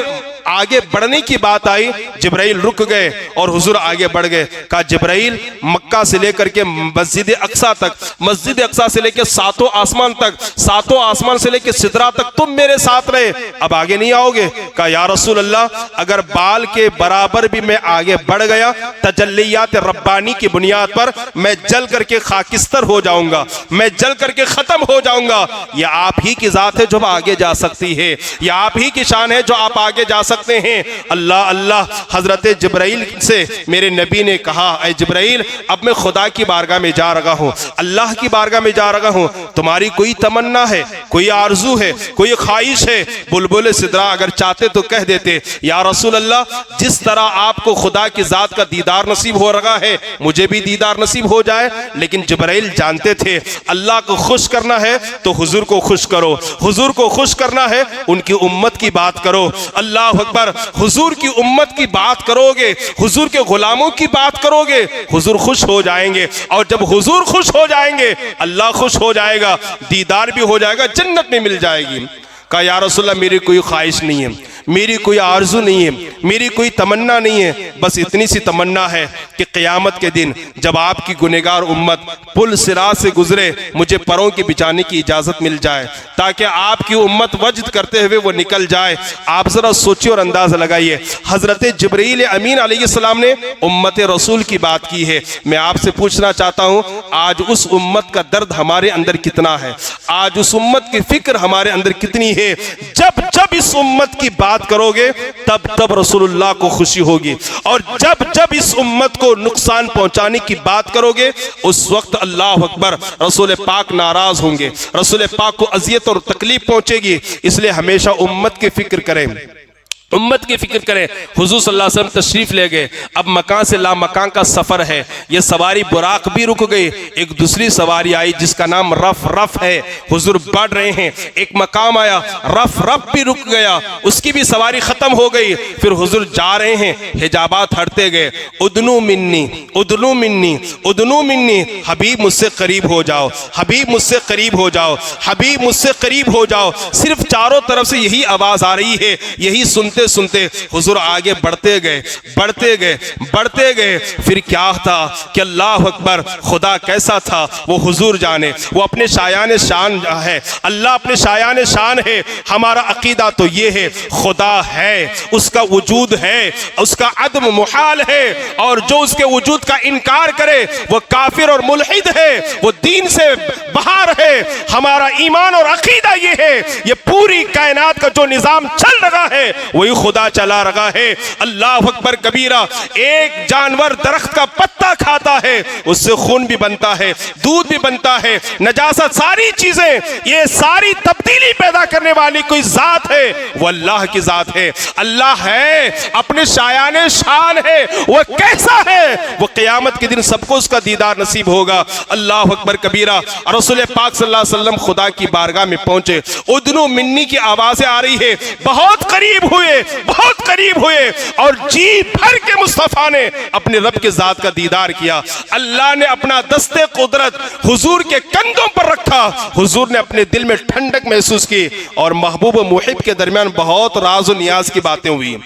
आगे बढ़ने की बात आई, जिब्राइल रुक गए और हुजूर आगे बढ़ गए। कहा जिब्राइल मक्का से लेकर के मस्जिद अक्सा तक, मस्जिद अक्सा से लेकर सातों आसमान तक, सातों आसमान से लेकर सिदरा तक तुम मेरे साथ रहे, अब आगे नहीं आओगे? कहा या रसूल अल्लाह अगर बाल के बराबर भी मैं आगे बढ़ गया तजल्लियात रब्बानी की बुनियाद पर मैं जल करके खाकिस्तर हो जाऊंगा, मैं जल करके खत्म हो जाऊंगा। यह आप ही की जात है जो आगे जा सकती है, यह आप ही की शान है जो आप आगे जा सकते हैं। अल्लाह अल्लाह। हजरत जिब्राइल से मेरे नबी ने कहा, ऐ जिब्राइल अब मैं खुदा की बारगाह में जा रहा हूँ, अल्लाह की बारगाह में जा रहा हूँ, तुम्हारी कोई तमन्ना है, कोई आरजू है, कोई ख्वाहिश है? बुलबुल सिदरा अगर चाहते तो कह देते, या रसूल अल्लाह जिस तरह आपको खुदा की जात का दीदार नसीब हो रहा है मुझे भी दीदार नसीब हो जाए। लेकिन जिब्राइल जानते थे अल्लाह को खुश करना है तो हुजूर को खुश करो, हुजूर को खुश करना है उनकी उम्मत की बात करो। अल्लाह अकबर, हुजूर की उम्मत की बात करोगे, हुजूर के गुलामों की बात करोगे, हुजूर खुश हो जाएंगे। और जब हुजूर खुश हो जाएंगे अल्लाह खुश हो जाएगा, दीदार भी हो जाएगा, जन्नत में मिल जाएगी। कहा या रसूलल्लाह मेरी कोई ख्वाहिश नहीं है, मेरी कोई आरजू नहीं है, मेरी कोई तमन्ना नहीं है, बस इतनी सी तमन्ना है कि क़यामत के दिन जब आपकी गुनहगार उम्मत पुल सिरात से गुजरे मुझे परों के बिछाने की इजाज़त मिल जाए ताकि आपकी उम्मत वजद करते हुए वो निकल जाए। आप ज़रा सोचिए और अंदाज़ा लगाइए, हज़रत जिब्रील अमीन अलैहिस्सलाम ने उम्मत रसूल की बात की है। मैं आपसे पूछना चाहता हूँ, आज उस उम्मत का दर्द हमारे अंदर कितना है, आज उस उम्मत की फ़िक्र हमारे अंदर कितनी है। जब जब इस उम्मत की बात करोगे तब तब रसूलुल्लाह को खुशी होगी, और जब जब इस उम्मत को नुकसान पहुंचाने की बात करोगे उस वक्त अल्लाह अकबर रसूल पाक नाराज होंगे, रसूल पाक को अजियत और तकलीफ पहुंचेगी। इसलिए हमेशा उम्मत की फिक्र करें, उम्मत की फिक्र करें। हुजूर सल्लल्लाहु अलैहि वसल्लम तशरीफ ले गए, अब मकान से ला मकान का सफर है। ये सवारी बुराक भी रुक गई, एक दूसरी सवारी आई जिसका नाम रफ रफ है। हुजूर बढ़ रहे हैं, एक मकाम आया, रफ रफ भी रुक गया, उसकी भी सवारी खत्म हो गई। फिर हुजूर जा रहे हैं, हिजाबात हटते गए, उदनू मिन्नी उदनू मिन्नी उदनू मिन्नी, हबीब मुझसे करीब हो जाओ, हबीब मुझसे करीब हो जाओ, हबीब मुझसे करीब हो जाओ। सिर्फ चारों तरफ से यही आवाज आ रही है, यही सुनते सुनते हुजूर आगे बढ़ते गए, बढ़ते गए, बढ़ते गए। फिर क्या था कि अल्लाह अकबर, खुदा कैसा था वो हुजूर जाने, वो अपने शायान शान है, अल्लाह अपने शायान शान है। हमारा अकीदा तो ये है, खुदा है, उसका वजूद है, उसका अदम मुहाल है, और जो उसके वजूद का इनकार करे वो काफिर और मुल्हिद है, वो दीन से बाहर है। हमारा ईमान और अकीदा ये है, ये पूरी कायनात का जो निजाम चल रहा है वही खुदा चला रहा है। अल्लाह अकबर कबीरा। एक जानवर दरख्त का पत्ता खाता है, उससे खून भी बनता है, दूध भी बनता है, नजासत, सारी चीजें, ये सारी तब्दीली पैदा करने वाली कोई जात है, वो अल्लाह की जात है। अल्लाह है, अपने शायाने शान है, वो कैसा है, वो क़यामत के दिन सबको उसका दीदार नसीब होगा। अल्लाह अकबर कबीरा। रसूल पाक सल्लल्लाहु अलैहि वसल्लम खुदा की बारगाह में पहुंचे, उदनु मिन्नी की आवाजें आ रही है, बहुत करीब हुए, बहुत करीब हुए, और जी भर के मुस्तफा ने अपने रब के जात का दीदार किया। अल्लाह ने अपना दस्ते कुदरत हुजूर के कंधों पर रखा, हुजूर ने अपने दिल में ठंडक महसूस की, और महबूब मुहिब के दरमियान बहुत राज और नियाज की बातें हुई,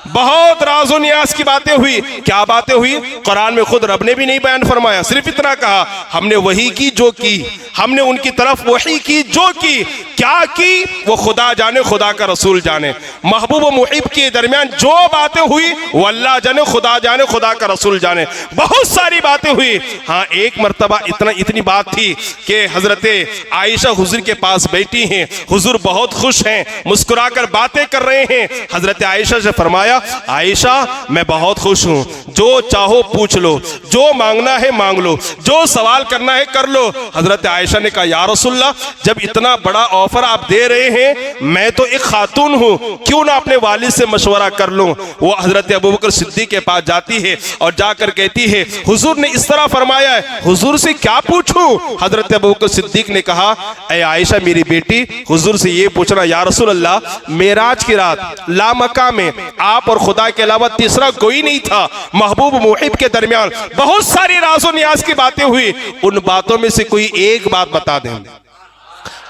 बहुत राज़ो नियाज की बातें हुई। क्या बातें हुई? कुरान में खुद रब ने भी नहीं बयान फरमाया, सिर्फ इतना कहा, हमने वही की जो की, हमने उनकी तरफ वही की जो की। क्या की वो खुदा जाने, खुदा का रसूल जाने। महबूब मुहिब के दरमियान जो बातें हुई वो अल्लाह जाने, खुदा जाने, खुदा का रसूल जाने, बहुत सारी बातें हुई। हाँ, एक मरतबा इतनी बात थी कि हजरत आयशा हुजूर के पास बैठी हैं, हुजूर बहुत खुश हैं, मुस्कुराकर बातें कर रहे हैं। हजरत आयशा से फरमाया, आयशा मैं बहुत खुश हूं, जो चाहो पूछ लो, जो मांगना है मांग लो, जो सवाल करना है कर लो। हजरत आयशा ने कहा, या रसूलल्लाह, जब इतना बड़ा ऑफर आप दे रहे हैं, मैं तो एक खातून हूं, क्यों ना अपने वालिद से मशवरा कर लूं। वो हजरत अबू बकर सिद्दीक के पास जाती है और जाकर कहती है, हुजूर ने इस तरह फरमाया है, हुजूर से क्या पूछूं। हजरत अबू बकर सिद्दीक ने कहा, ऐ आयशा मेरी बेटी, हुजूर से ये पूछना, या रसूलल्लाह, मेराज की रात लामका में आप और खुदा के अलावा तीसरा कोई नहीं था, महबूब मुहिब के दरमियान बहुत सारी राज़ो नियाज की बातें हुई, उन बातों में से कोई एक बात बता दें,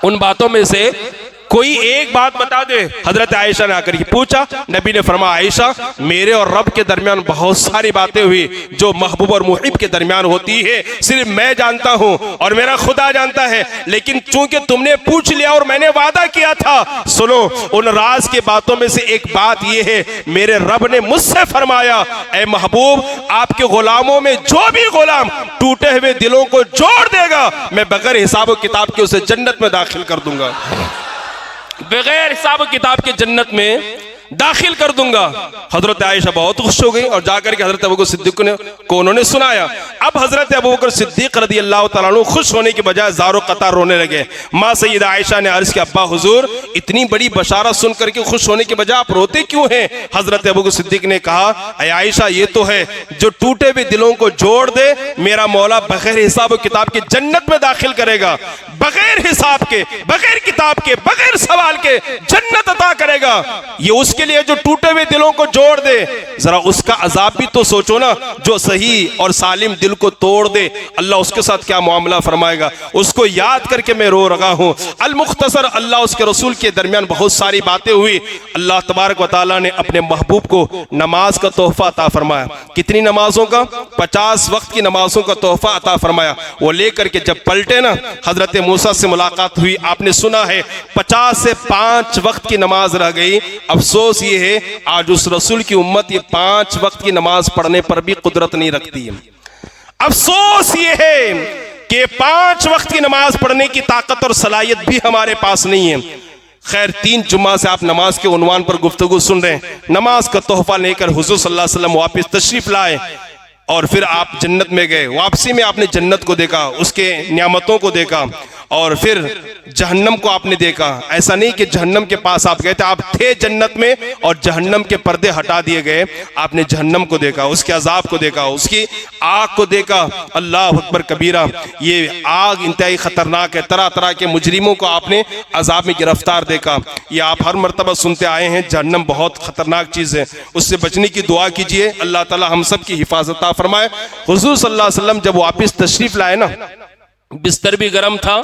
उन बातों में से कोई एक बात बता दे। हजरत आयशा ने आकर के पूछा, नबी ने फरमाया, आयशा मेरे और रब के दरमियान बहुत सारी बातें हुई जो महबूब और मुहिब के दरमियान होती है, सिर्फ मैं जानता हूं और मेरा खुदा जानता है, लेकिन चूंकि तुमने पूछ लिया और मैंने वादा किया था, सुनो, उन राज की बातों में से एक बात यह है, मेरे रब ने मुझसे फरमाया, ऐ महबूब, आपके गुलामों में जो भी गुलाम टूटे हुए दिलों को जोड़ देगा, मैं बगैर हिसाब किताब के उसे जन्नत में दाखिल कर दूंगा, बगैर हिसाब किताब के जन्नत में दाखिल कर दूंगा। हजरत आयशा बहुत खुश हो गई और जाकर के हजरत अबू बकर सिद्दीक को उन्होंने सुनाया। अब हजरत अबू बकर सिद्दीक रज़ी अल्लाह तआला अन्हु खुश होने के बजाय ज़ारो कतार रोने लगे। माँ सैयदा आयशा ने अर्ज़ किया, अब्बा हुजूर, इतनी बड़ी बशारत सुन करके खुश होने के बजाय आप रोते क्यों हैं? हजरत अबू बकर सिद्दीक ने कहा, ऐ आयशा, ये तो है जो टूटे हुए दिलों को जोड़ दे, मेरा मौला बगैर हिसाब किताब के जन्नत में दाखिल करेगा, बगैर हिसाब के, बगैर किताब के, बगैर सवाल के जन्नत अता करेगा। ये उसके उसके लिए जो टूटे हुए दिलों को जोड़ दे, जरा उसका अजाब भी तो सोचो ना। जो सही और सालिम दिल को तोड़ दे, अल्लाह उसके साथ क्या मामला फरमाएगा। उसको याद करके मैं रो रहा हूँ। अल मुख्तसर, अल्लाह उसके रसूल के दरमियान बहुत सारी बातें हुई। अल्लाह तबारक व तआला ने अपने महबूब को नमाज का तोहफा अता फरमाया। कितनी नमाजों का? 50 वक्त की नमाजों का तोहफा अता फरमाया। वो लेकर के जब पलटे ना, हजरत मूसा से मुलाकात हुई। आपने सुना है 50 से 5 वक्त की नमाज रह गई। अफसोस ये है आज उस रसूल की उम्मत ये 5 वक्त की नमाज पढ़ने पर भी कुदरत नहीं रखती है। अफसोस ये है कि 5 वक्त की नमाज पढ़ने की ताकत और सलाहियत भी हमारे पास नहीं है। खैर, 3 जुम्मा से आप नमाज के उन्वान पर गुफ्तगू सुन रहे हैं। नमाज का तोहफा लेकर हुजूर सल्लल्लाहु अलैहि वसल्लम वापस तशरीफ लाए और फिर आप जन्नत में गए। वापसी में आपने जन्नत को देखा, उसके नियामतों को देखा, और फिर जहन्नम को आपने देखा। ऐसा नहीं कि जहन्नम के पास आप गए थे, आप थे जन्नत में और जहन्नम के पर्दे हटा दिए गए। आपने जहन्नम को देखा, उसके अजाब को देखा, उसकी आग को देखा। अल्लाह अकबर कबीरा, ये आग इंतहाई खतरनाक है। तरह तरह के मुजरिमों को आपने अजाब में गिरफ्तार देखा। ये आप हर मरतबा सुनते आए हैं, जहन्नम बहुत खतरनाक चीज़ है, उससे बचने की दुआ कीजिए। अल्लाह ताला हम सब की हिफाजत फरमाए। हुजूर सल्लल्लाहु अलैहि वसल्लम जब वापस तशरीफ लाए ना, बिस्तर भी गर्म था।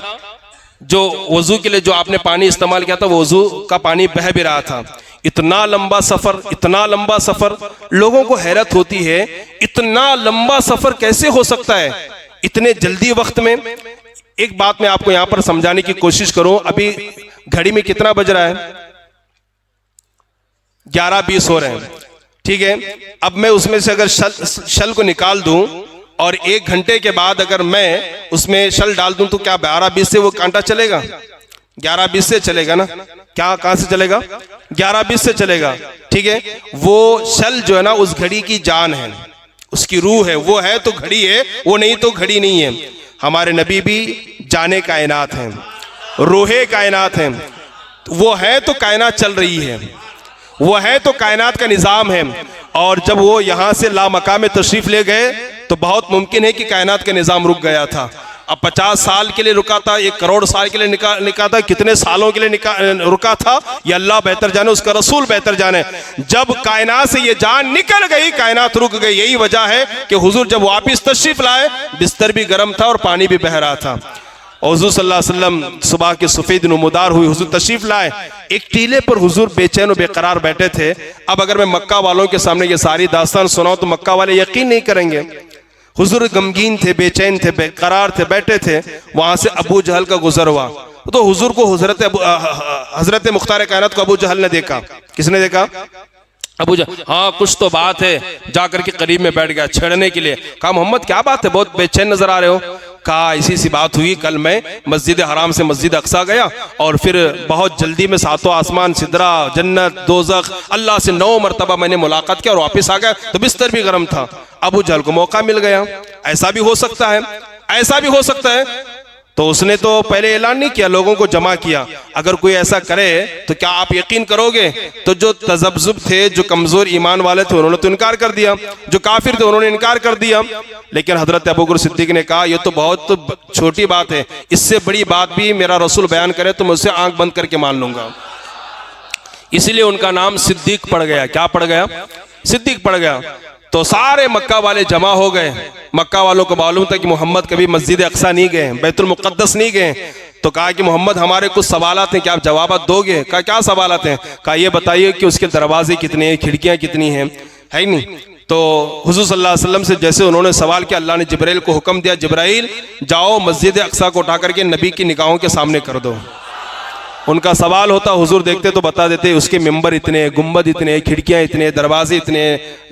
जो वजू के लिए जो आपने पानी इस्तेमाल किया था, वो वजू का पानी बह भी रहा था। इतना लंबा सफर, इतना लंबा सफर, लोगों को हैरत होती है इतना लंबा सफर कैसे हो सकता है इतने जल्दी वक्त में। एक बात मैं आपको यहां पर समझाने की कोशिश करूं। अभी घड़ी में कितना बज रहा है? 11:20 हो रहे हैं, ठीक है। अब मैं उसमें से अगर शल को निकाल दूं और 1 घंटे के बाद अगर मैं उसमें शल डाल दूं तो क्या 12:20 से वो कांटा चलेगा? 11:20 से चलेगा ना? क्या कहां से चलेगा? 11:20 से चलेगा, ठीक है। वो शल जो है ना, उस घड़ी की जान है, उसकी रूह है। वो है तो घड़ी है, वो नहीं तो घड़ी नहीं है। हमारे नबी भी जाने कायनात हैं, रूहे कायनात हैं। वो है तो कायनात चल रही है, वो है तो कायनात का निज़ाम है। और जब वो यहाँ से लामका में तशरीफ ले गए तो बहुत मुमकिन है कि कायनात का निज़ाम रुक गया था। अब 50 साल के लिए रुका था, 1 करोड़ साल के लिए निका था, कितने सालों के लिए रुका था, ये अल्लाह बेहतर जाने, उसका रसूल बेहतर जाने। जब कायनात से ये जान निकल गई, कायनात रुक गई। यही वजह है कि हुजूर जब वापस तशरीफ लाए, बिस्तर भी गर्म था और पानी भी बह रहा था। और हुजूर सल्लल्लाहु अलैहि वसल्लम सुबह के सफ़ेद नुमुदार हुई, हुजूर तशरीफ लाए। एक टीले पर हुजूर बेचैन और बेकरार बैठे थे। अब अगर मैं मक्का वालों के सामने ये सारी दास्तान सुनाऊं तो मक्का वाले यकीन नहीं करेंगे। हुजूर गमगीन थे, बेचैन थे, बेकरार थे, बैठे थे। वहां से अबू जहल का गुजर हुआ तो हुजूर को हजरत मुख्तार कायनात को अबू जहल ने देखा। किसने देखा? अबू जहल। हाँ, कुछ तो बात है। जाकर के करीब में बैठ गया छेड़ने के लिए। कहा, मोहम्मद क्या बात है, बहुत बेचैन नजर आ रहे हो। कहा, इसी सी बात हुई, कल मैं मस्जिद हराम से मस्जिद अक्सा गया और फिर बहुत जल्दी में 7 आसमान, सिदरा, जन्नत, दोज़ख, अल्लाह से 9 मरतबा मैंने मुलाकात किया और वापस आ गया तो बिस्तर भी गर्म था। अबू जहल को मौका मिल गया। ऐसा भी हो सकता है, ऐसा भी हो सकता है। तो उसने तो पहले ऐलान नहीं किया, लोगों को जमा किया। अगर कोई ऐसा करे तो क्या आप यकीन करोगे? तो जो तजब्जुब थे, जो कमजोर ईमान वाले थे, उन्होंने तो इनकार कर दिया। जो काफिर थे उन्होंने इनकार कर दिया। लेकिन हजरत अबू बकर सिद्दीक ने कहा, यह तो बहुत छोटी बात है, इससे बड़ी बात भी मेरा रसूल बयान करे तो मैं उससे आंख बंद करके मान लूंगा। इसलिए उनका नाम सिद्दीक पड़ गया। क्या पड़ गया? सिद्दीक पड़ गया। तो सारे मक्का वाले जमा हो गए। मक्का वालों को मालूम था कि मोहम्मद कभी मस्जिद अक्सा नहीं गए, बैतुल मुक़द्दस नहीं गए। तो कहा कि मोहम्मद हमारे कुछ सवालात हैं, क्या आप जवाब दोगे? कहा, क्या सवालात हैं? कहा, ये बताइए कि उसके दरवाजे कितने हैं, खिड़कियां कितनी हैं, है नहीं? तो हुजूर सल्लल्लाहु अलैहि वसल्लम से जैसे उन्होंने सवाल किया, अल्लाह ने जिब्राइल को हुक्म दिया, जिब्राइल जाओ मस्जिद अक्सा को उठा करके नबी की निगाहों के सामने कर दो। उनका सवाल होता, हुजूर देखते तो बता देते, उसके मिंबर इतने, गुंबद इतने, खिड़कियां इतने, दरवाजे इतने,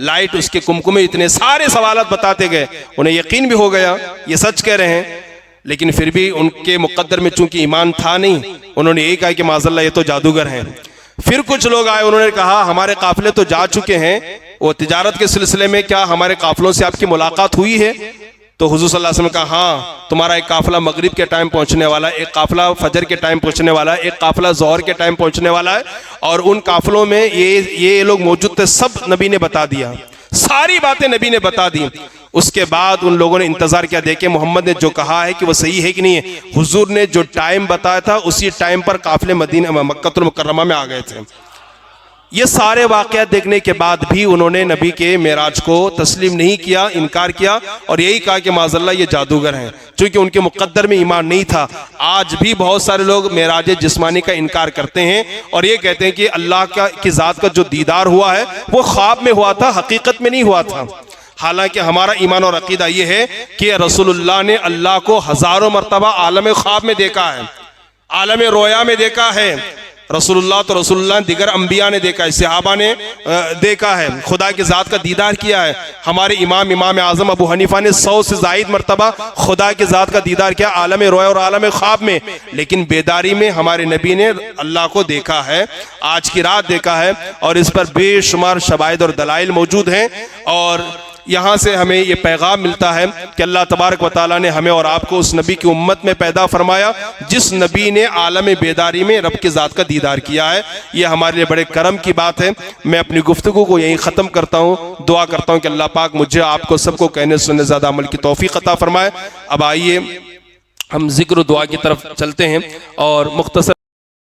लाइट उसके कुमकुमे इतने, सारे सवालात बताते गए। उन्हें यकीन भी हो गया ये सच कह रहे हैं। लेकिन फिर भी उनके मुकद्दर में चूंकि ईमान था नहीं, उन्होंने यही कहा कि माज़अल्लाह ये तो जादूगर हैं। फिर कुछ लोग आए, उन्होंने कहा हमारे काफिले तो जा चुके हैं, वो तिजारत के सिलसिले में क्या हमारे काफिलों से आपकी मुलाकात हुई है? तो हुजूर सल्लल्लाहु अलैहि वसल्लम ने कहा, हाँ, तुम्हारा एक काफिला मगरिब के टाइम पहुंचने वाला है, एक काफिला फजर के टाइम पहुंचने वाला है, एक काफिला ज़ोहर के टाइम पहुंचने वाला है। और उन काफिलों में ये लोग मौजूद थे। सब नबी ने बता दिया, सारी बातें नबी ने बता दी। उसके बाद उन लोगों ने इंतजार किया, देखे मोहम्मद ने जो कहा है कि वो सही है कि नहीं है। हुजूर ने जो टाइम बताया था उसी टाइम पर काफिले मदीना मक्कातुल मुकर्रमा में आ गए थे। ये सारे वाक़यात देखने के बाद भी उन्होंने नबी के मेराज को तस्लीम नहीं किया, इनकार किया और यही कहा कि माज़अल्लाह ये जादूगर हैं, चूँकि उनके मुक़द्दर में ईमान नहीं था। आज भी बहुत सारे लोग मेराज जिस्मानी का इनकार करते हैं और ये कहते हैं कि अल्लाह की ज़ात का जो दीदार हुआ है वो ख्वाब में हुआ था, हकीकत में नहीं हुआ था। हालांकि हमारा ईमान और अकीदा ये है कि रसूलुल्लाह ने अल्लाह को हज़ारों मरतबा आलम ख्वाब में देखा है, आलम रोया में देखा है। रसूलुल्लाह तो रसूलुल्लाह दिगर अंबिया ने देखा है, सहाबा ने देखा है, खुदा की ज़ात का दीदार किया है। हमारे इमाम आज़म अबू हनीफा ने 100 से ज़ायद मरतबा खुदा की ज़ात का दीदार किया, आलम रोया और आलम ख्वाब में। लेकिन बेदारी में हमारे नबी ने अल्लाह को देखा है, आज की रात देखा है और इस पर बेशुमार शवाहिद और दलाइल मौजूद हैं। और यहाँ से हमें ये पैगाम मिलता है कि अल्लाह तबारक व तआला ने हमें और आपको उस नबी की उम्मत में पैदा फरमाया जिस नबी ने आलम बेदारी में रब की ज़ात का दीदार किया है। ये हमारे लिए बड़े करम की बात है। मैं अपनी गुफ्तगू को यहीं ख़त्म करता हूँ। दुआ करता हूँ कि अल्लाह पाक मुझे आपको सबको कहने सुनने ज़्यादा अमल की तौफीक अता फरमाए। अब आइए हम ज़िक्र दुआ की तरफ चलते हैं और मुख्तसर